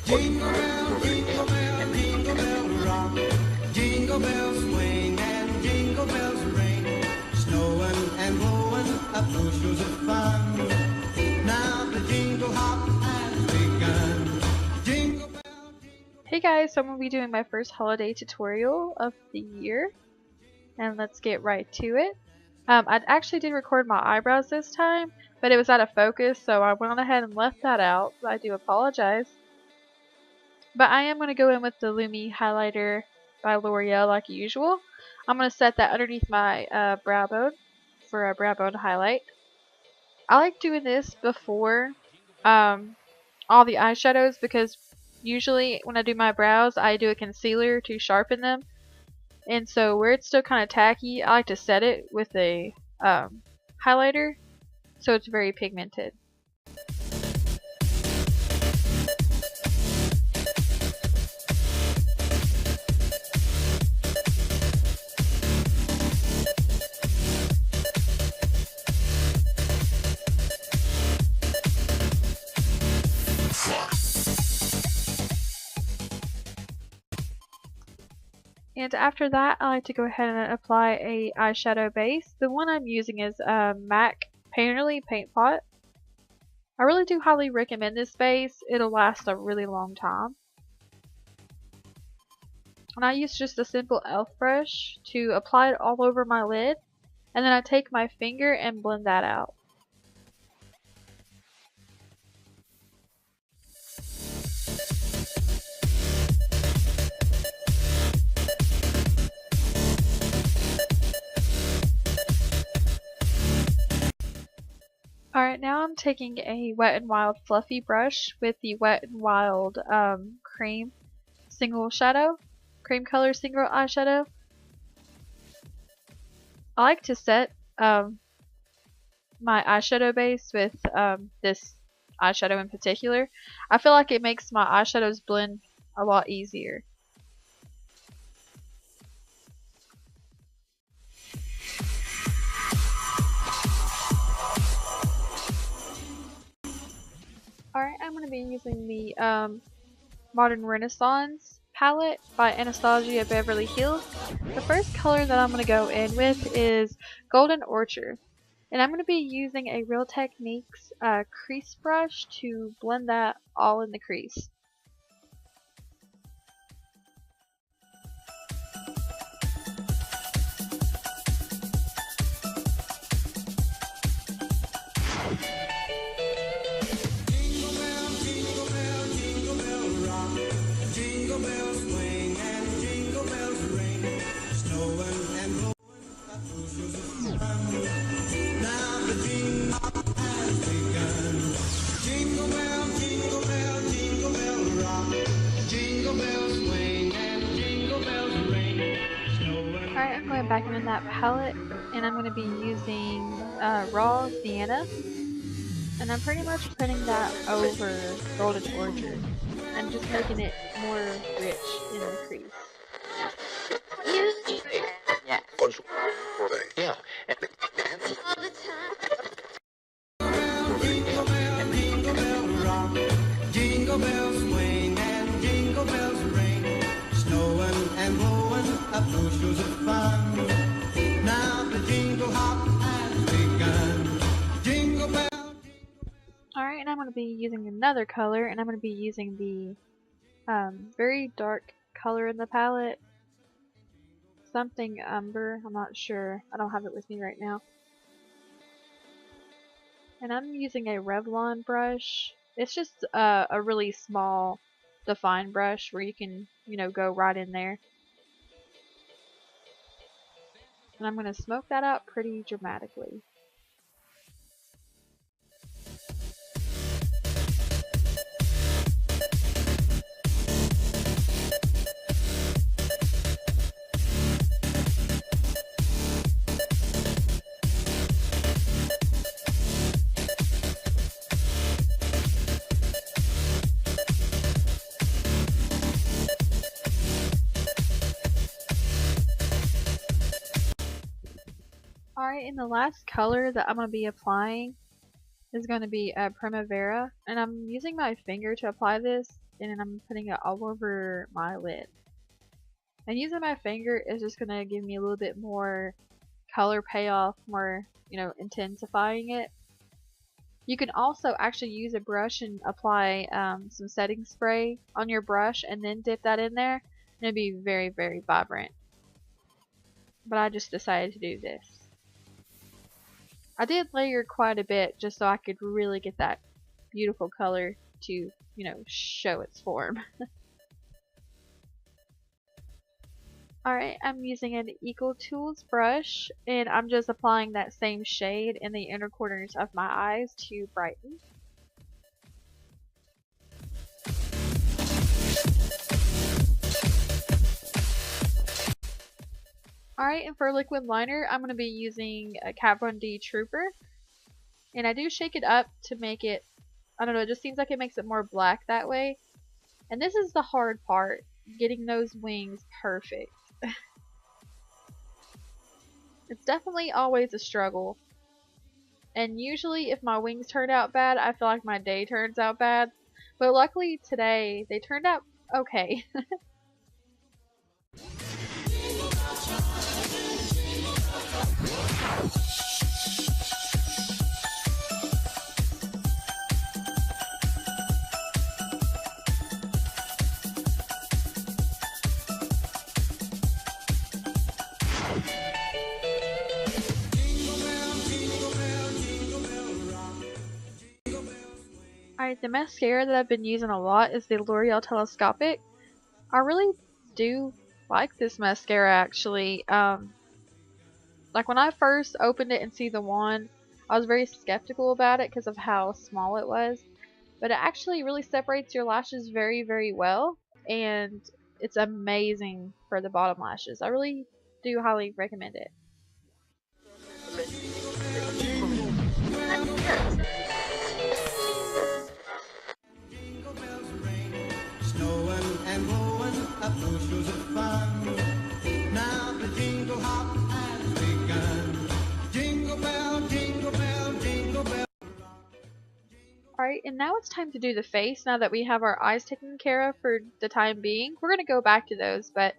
Jingle bell, jingle bell, jingle bell rock. Jingle bells swing and jingle bells ring. Snowing and blowing up bushels of fun. Now the jingle hop has begun. Jingle bell, Hey guys, so I'm going to be doing my first holiday tutorial of the year, and let's get right to it. I actually did record my eyebrows this time, but it was out of focus, so I went ahead and left that out. I do apologize. But I am going to go in with the Lumi highlighter by L'Oreal like usual. I'm going to set that underneath my brow bone for a brow bone highlight. I like doing this before all the eyeshadows because usually when I do my brows I do a concealer to sharpen them, and so where it's still kind of tacky I like to set it with a highlighter so it's very pigmented. And after that, I like to go ahead and apply a eyeshadow base. The one I'm using is MAC Painterly Paint Pot. I really do highly recommend this base. It'll last a really long time. And I use just a simple e.l.f. brush to apply it all over my lid. And then I take my finger and blend that out. Alright, now I'm taking a Wet n Wild fluffy brush with the Wet n Wild cream color single eyeshadow. I like to set my eyeshadow base with this eyeshadow in particular. I feel like it makes my eyeshadows blend a lot easier. Alright, I'm going to be using the Modern Renaissance palette by Anastasia Beverly Hills. The first color that I'm going to go in with is Golden Orchard. And I'm going to be using a Real Techniques crease brush to blend that all in the crease. Alright, I'm going back in that palette and I'm going to be using Raw Sienna, and I'm pretty much putting that over Golden Orchard and just making it more rich in the crease. Yeah. Jingle bells swing and jingle bells ring. Snowing and blowing up bushels of fun. Now the jingle hop has begun. Jingle bell. Alright, and I'm going to be using another color, and I'm going to be using the very dark color in the palette. Something umber, I'm not sure. I don't have it with me right now. And I'm using a Revlon brush. It's just a really small define brush where you can, go right in there. And I'm going to smoke that out pretty dramatically. Alright, and the last color that I'm going to be applying is going to be Primavera, and I'm using my finger to apply this, and then I'm putting it all over my lid. And using my finger is just going to give me a little bit more color payoff, more, intensifying it. You can also actually use a brush and apply some setting spray on your brush and then dip that in there, and it'd be very, very vibrant. But I just decided to do this. I did layer quite a bit just so I could really get that beautiful color to, show its form. Alright, I'm using an Eco Tools brush, and I'm just applying that same shade in the inner corners of my eyes to brighten. Alright, and for liquid liner, I'm going to be using a Kat Von D Trooper. And I do shake it up to make it, I don't know, it just seems like it makes it more black that way. And this is the hard part, getting those wings perfect. It's definitely always a struggle. And usually if my wings turn out bad, I feel like my day turns out bad. But luckily today, they turned out okay. Alright, the mascara that I've been using a lot is the L'Oreal Telescopic. I really do like this mascara actually. Like when I first opened it and see the wand, I was very skeptical about it because of how small it was. But it actually really separates your lashes very, very well, and it's amazing for the bottom lashes. I really do highly recommend it. Jingle bells ring, snowing and blowing up bushels of fun. Now the jingle hop has begun. Jingle bell, jingle bell, jingle bell. Alright, and now it's time to do the face. Now that we have our eyes taken care of for the time being, we're going to go back to those, but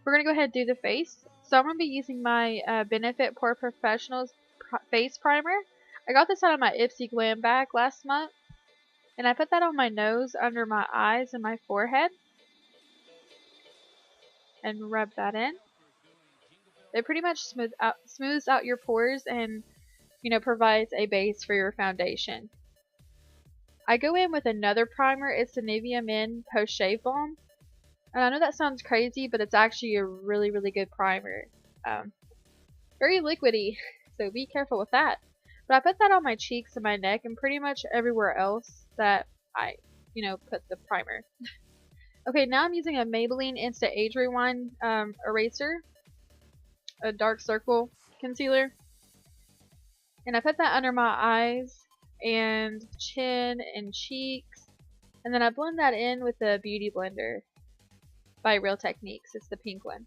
we're going to go ahead and do the face. So I'm going to be using my Benefit Pore Professionals face primer. I got this out of my Ipsy Glam bag last month, and I put that on my nose, under my eyes, and my forehead, and rub that in. It pretty much smooths out your pores and, provides a base for your foundation. I go in with another primer. It's the Nivea Men Post Shave Balm. And I know that sounds crazy, but it's actually a really, really good primer. Very liquidy, so be careful with that. But I put that on my cheeks and my neck and pretty much everywhere else that I, put the primer. Okay, now I'm using a Maybelline Insta Age Rewind eraser, a dark circle concealer. And I put that under my eyes and chin and cheeks. And then I blend that in with the Beauty Blender by Real Techniques. It's the pink one.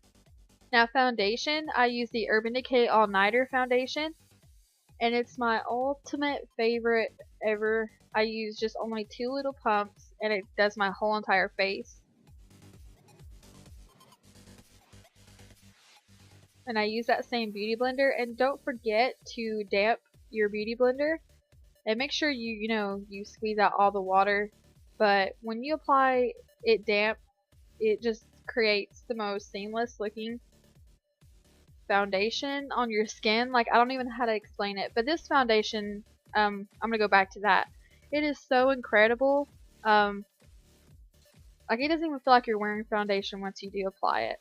Now foundation, I use the Urban Decay All Nighter foundation, and it's my ultimate favorite ever. I use just only 2 little pumps, and it does my whole entire face. And I use that same Beauty Blender, and don't forget to damp your Beauty Blender, and make sure you squeeze out all the water. But when you apply it damp, it just creates the most seamless looking foundation on your skin. Like, I don't even know how to explain it, but this foundation, I'm gonna go back to that. It is so incredible. Like, it doesn't even feel like you're wearing foundation once you do apply it.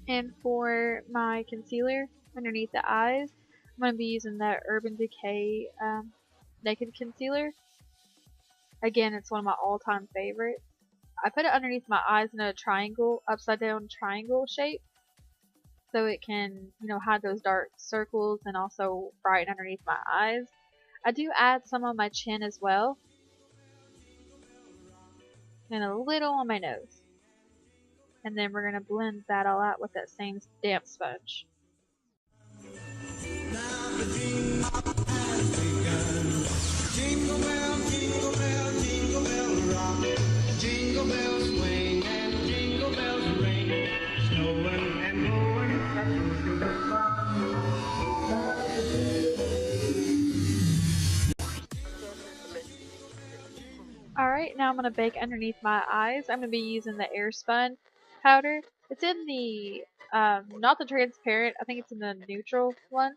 And for my concealer underneath the eyes, I'm going to be using that Urban Decay Naked Concealer. Again, it's one of my all-time favorites. I put it underneath my eyes in a triangle, upside down triangle shape, so it can, hide those dark circles and also brighten underneath my eyes. I do add some on my chin as well, and a little on my nose. And then we're going to blend that all out with that same damp sponge. Now the dream has begun. Jingle bell, jingle bell, jingle bell rock. Jingle bells swing and jingle bells ring. Snowing and blowing up through the Alright, now I'm going to bake underneath my eyes. I'm going to be using the air spun powder. It's in the, not the transparent, I think it's in the neutral one.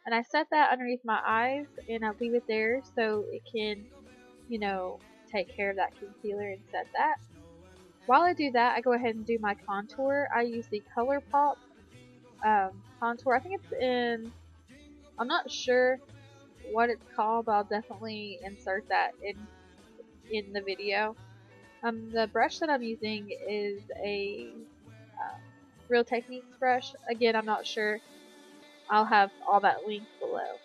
And I set that underneath my eyes and I leave it there so it can, take care of that concealer and set that. While I do that, I go ahead and do my contour. I use the ColourPop contour. I think it's in, I'm not sure what it's called, but I'll definitely insert that in the video. The brush that I'm using is a Real Techniques brush. Again, I'm not sure. I'll have all that linked below.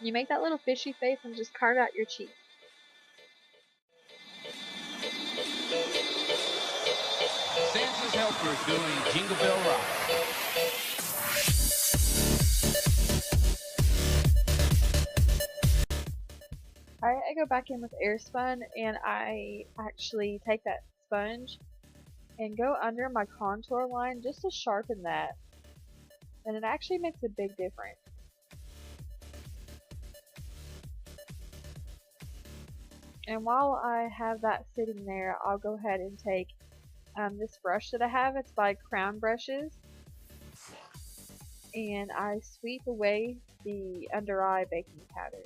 You make that little fishy face and just carve out your cheek. Santa's helpers doing Jingle Bell Rock. Alright, I go back in with air spun and I actually take that sponge and go under my contour line just to sharpen that. And it actually makes a big difference. And while I have that sitting there, I'll go ahead and take this brush that I have. It's by Crown Brushes. And I sweep away the under eye baking powder.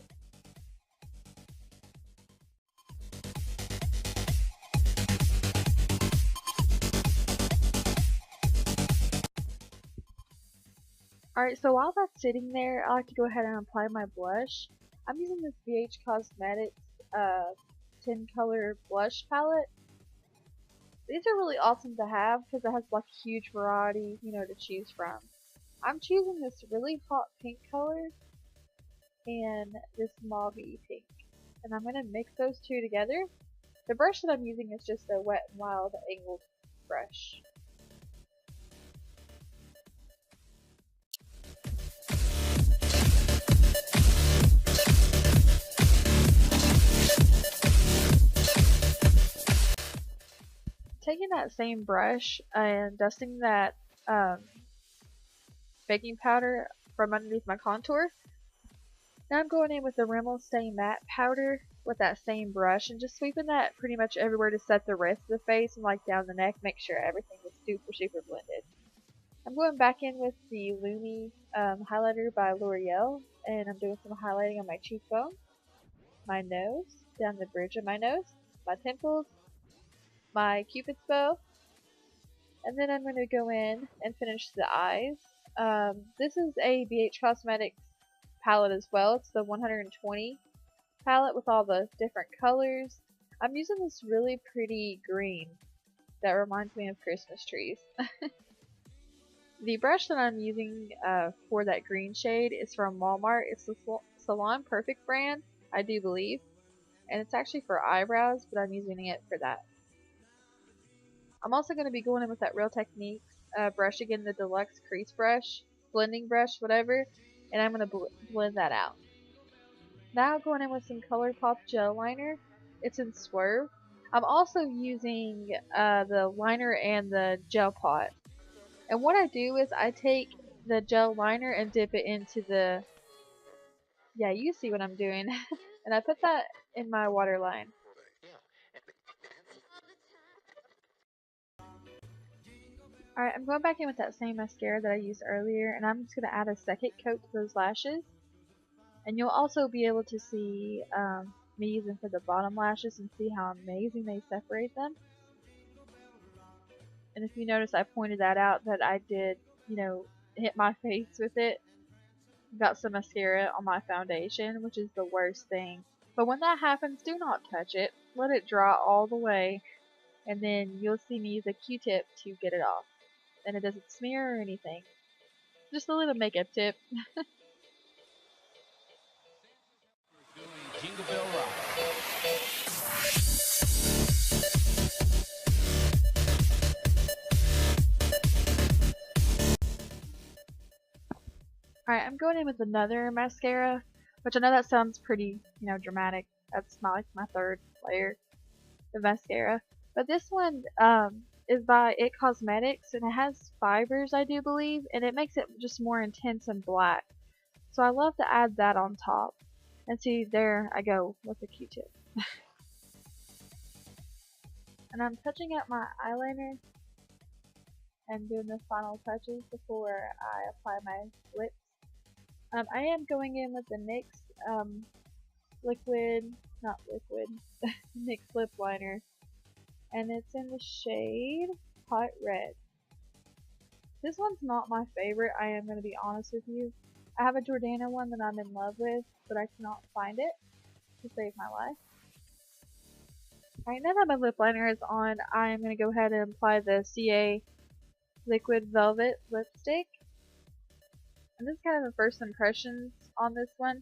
Alright, so while that's sitting there, I like to go ahead and apply my blush. I'm using this BH Cosmetics 10 color blush palette. These are really awesome to have because it has like a huge variety, to choose from. I'm choosing this really hot pink color and this mauvey pink. And I'm going to mix those two together. The brush that I'm using is just a Wet&Wild angled brush. Taking that same brush and dusting that baking powder from underneath my contour. Now I'm going in with the Rimmel Stay Matte powder with that same brush and just sweeping that pretty much everywhere to set the rest of the face and like down the neck, make sure everything is super blended. I'm going back in with the Lumi highlighter by L'Oreal and I'm doing some highlighting on my cheekbone, my nose, down the bridge of my nose, my temples, my cupid's bow, and then I'm going to go in and finish the eyes. This is a BH Cosmetics palette as well. It's the 120 palette with all the different colors. I'm using this really pretty green that reminds me of Christmas trees. The brush that I'm using for that green shade is from Walmart. It's the Salon Perfect brand, I do believe, and it's actually for eyebrows, but I'm using it for that. I'm also going to be going in with that Real Techniques brush again, the deluxe crease brush, blending brush, whatever, and I'm going to blend that out. Now going in with some ColourPop gel liner. It's in Swerve. I'm also using the liner and the gel pot. And what I do is I take the gel liner and dip it into the, yeah, you see what I'm doing, and I put that in my waterline. Alright, I'm going back in with that same mascara that I used earlier, and I'm just going to add a second coat to those lashes. And you'll also be able to see me using for the bottom lashes and see how amazing they separate them. And if you notice, I pointed that out, that I did, hit my face with it. Got some mascara on my foundation, which is the worst thing. But when that happens, do not touch it. let it dry all the way, and then you'll see me use a Q-tip to get it off. And it doesn't smear or anything. Just a little makeup tip. Doing Jingle Bell Rock. Alright, I'm going in with another mascara, which I know that sounds pretty, dramatic. That's my third layer of mascara. But this one is by It Cosmetics, and it has fibers, I do believe, and it makes it just more intense and black. So I love to add that on top. And see, there I go with the Q-tip. And I'm touching up my eyeliner and doing the final touches before I apply my lips. I am going in with the NYX NYX lip liner, and it's in the shade Hot Red. This one's not my favorite, I am going to be honest with you. I have a Jordana one that I'm in love with, but I cannot find it to save my life. Alright, now that my lip liner is on, I am going to go ahead and apply the CA Liquid Velvet Lipstick. And this is kind of the first impressions on this one,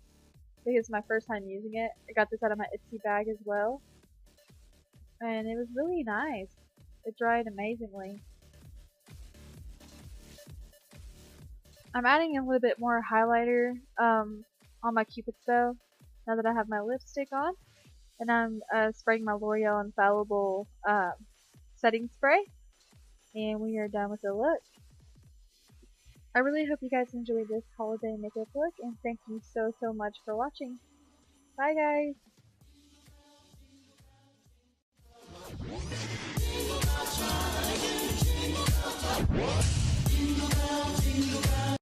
because it's my first time using it. I got this out of my Etsy bag as well. And it was really nice. It dried amazingly. I'm adding a little bit more highlighter on my Cupid's bow now that I have my lipstick on. And I'm spraying my L'Oreal Infallible setting spray. And we are done with the look. I really hope you guys enjoyed this holiday makeup look, and thank you so much for watching. Bye guys!